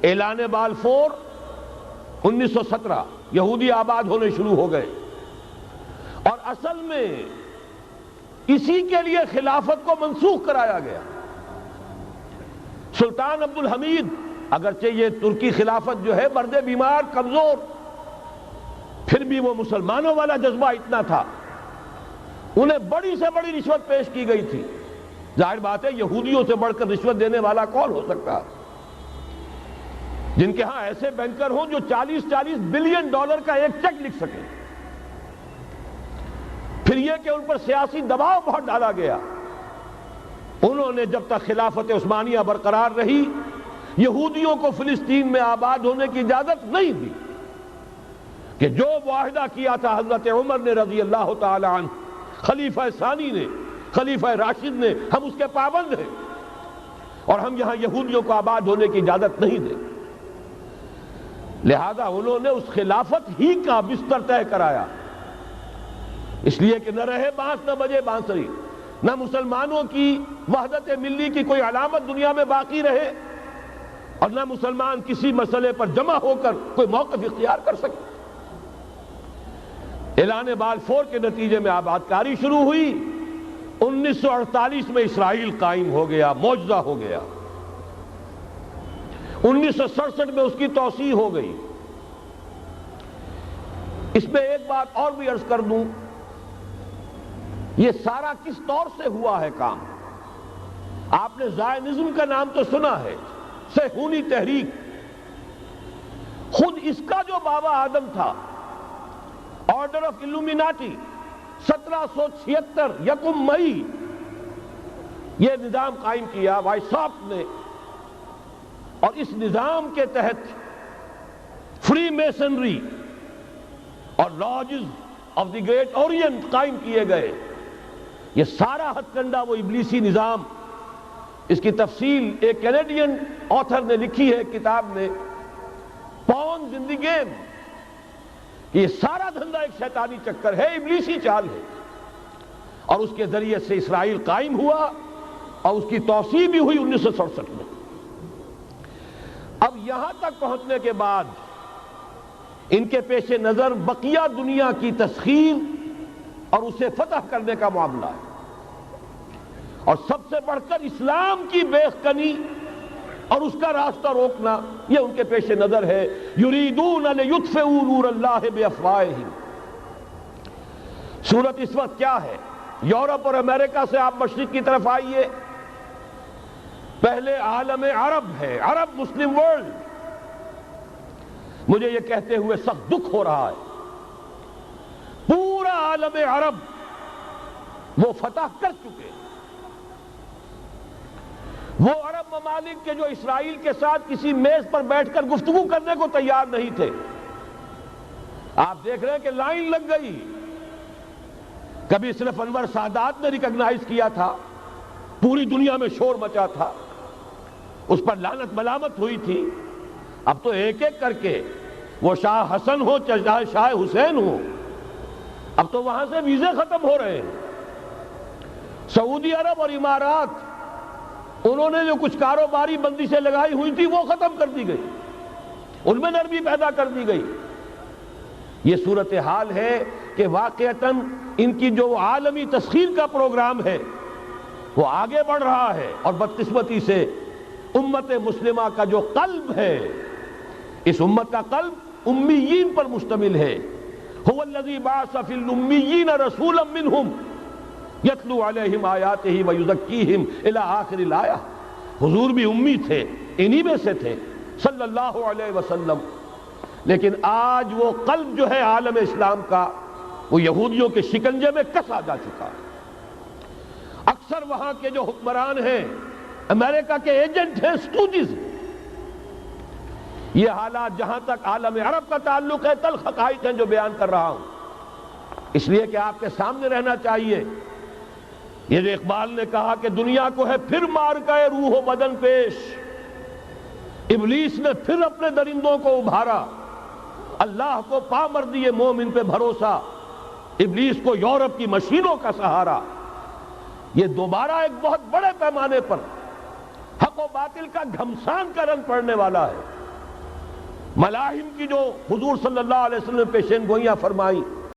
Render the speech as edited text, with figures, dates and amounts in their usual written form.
اعلان بالفور 1917 یہودی آباد ہونے شروع ہو گئے، اور اصل میں اسی کے لیے خلافت کو منسوخ کرایا گیا۔ سلطان عبد الحمید، اگرچہ یہ ترکی خلافت جو ہے مرد بیمار کمزور، پھر بھی وہ مسلمانوں والا جذبہ اتنا تھا، انہیں بڑی سے بڑی رشوت پیش کی گئی تھی۔ ظاہر بات ہے یہودیوں سے بڑھ کر رشوت دینے والا کون ہو سکتا، جن کے ہاں ایسے بینکر ہوں جو 40 بلین ڈالر کا ایک چیک لکھ سکیں۔ پھر یہ کہ ان پر سیاسی دباؤ بہت ڈالا گیا، انہوں نے جب تک خلافت عثمانیہ برقرار رہی یہودیوں کو فلسطین میں آباد ہونے کی اجازت نہیں دی، کہ جو معاہدہ کیا تھا حضرت عمر نے رضی اللہ تعالی عنہ، خلیفہ ثانی نے، خلیفہ راشد نے، ہم اس کے پابند ہیں اور ہم یہاں یہودیوں کو آباد ہونے کی اجازت نہیں دیں۔ لہذا انہوں نے اس خلافت ہی کا بستر طے کرایا، اس لیے کہ نہ رہے بانس نہ بجے بانسری، نہ مسلمانوں کی وحدت ملی کی کوئی علامت دنیا میں باقی رہے، اور نہ مسلمان کسی مسئلے پر جمع ہو کر کوئی موقف اختیار کر سکے۔ اعلان بالفور کے نتیجے میں آباد کاری شروع ہوئی، 1948 میں اسرائیل قائم ہو گیا، معجزہ ہو گیا، 1967 میں اس کی توسیع ہو گئی۔ اس میں ایک بات اور بھی عرض کر دوں، یہ سارا کس طور سے ہوا ہے کام؟ آپ نے زائنزم کا نام تو سنا ہے، صہیونی تحریک، خود اس کا جو بابا آدم تھا، آرڈر آف الومیناٹی، 1776 یکم مئی یہ نظام قائم کیا وائساپ نے، اور اس نظام کے تحت فری میسنری اور lodges of the great Orient قائم کیے گئے۔ یہ سارا ہتھ کنڈا وہ ابلیسی نظام، اس کی تفصیل ایک کینیڈین آتھر نے لکھی ہے کتاب میں، پاونز ان دی گیم، کہ یہ سارا دھندا ایک شیطانی چکر ہے، ابلیسی چال ہے، اور اس کے ذریعے سے اسرائیل قائم ہوا اور اس کی توسیع بھی ہوئی 1967 میں۔ اب یہاں تک پہنچنے کے بعد ان کے پیش نظر بقیہ دنیا کی تسخیر اور اسے فتح کرنے کا معاملہ ہے، اور سب سے بڑھ کر اسلام کی بیخ-کنی اور اس کا راستہ روکنا، یہ ان کے پیش نظر ہے۔ یریدون لیطفئوا نور اللہ بافواہہم۔ صورت اس وقت کیا ہے؟ یورپ اور امریکہ سے آپ مشرق کی طرف آئیے، پہلے عالم عرب ہے، عرب مسلم ورلڈ۔ مجھے یہ کہتے ہوئے سخت دکھ ہو رہا ہے، پورا عالم عرب وہ فتح کر چکے، وہ عرب ممالک کے جو اسرائیل کے ساتھ کسی میز پر بیٹھ کر گفتگو کرنے کو تیار نہیں تھے، آپ دیکھ رہے ہیں کہ لائن لگ گئی۔ کبھی صرف انور سادات نے ریکگنائز کیا تھا، پوری دنیا میں شور مچا تھا، اس پر لعنت ملامت ہوئی تھی، اب تو ایک ایک کر کے، وہ شاہ حسن ہو چاہے شاہ حسین ہو، اب تو وہاں سے ویزے ختم ہو رہے ہیں۔ سعودی عرب اور امارات، انہوں نے جو کچھ کاروباری بندشیں لگائی ہوئی تھی وہ ختم کر دی گئی، ان میں نرمی پیدا کر دی گئی۔ یہ صورتحال ہے کہ واقعتاً ان کی جو عالمی تسخیر کا پروگرام ہے وہ آگے بڑھ رہا ہے، اور بدقسمتی سے امت مسلمہ کا جو قلب ہے، اس امت کا قلب امیین پر مشتمل ہے۔ هو الذی بعث فی الامیین رسولا منہم یتلو علیہم آیاتہ ویزکیہم الی آخر الآیہ۔ حضور بھی امی تھے، انہی میں سے تھے صلی اللہ علیہ وسلم، لیکن آج وہ قلب جو ہے عالم اسلام کا، وہ یہودیوں کے شکنجے میں کسا جا چکا ہے۔ اکثر وہاں کے جو حکمران ہیں، امریکہ کے ایجنٹ ہیں، سٹوجز۔ یہ حالات جہاں تک عالم عرب کا تعلق ہے، تلخ حقائق ہیں جو بیان کر رہا ہوں، اس لیے کہ آپ کے سامنے رہنا چاہیے۔ یہ جو اقبال نے کہا کہ دنیا کو ہے پھر مار گئے روح و بدن پیش، ابلیس نے پھر اپنے درندوں کو ابھارا، اللہ کو پا مر دیے مومن پہ بھروسہ، ابلیس کو یورپ کی مشینوں کا سہارا۔ یہ دوبارہ ایک بہت بڑے پیمانے پر حق و باطل کا گھمسان کا رنگ پڑنے والا ہے۔ ملاحم کی جو حضور صلی اللہ علیہ وسلم نے پیشین گوئیاں فرمائی،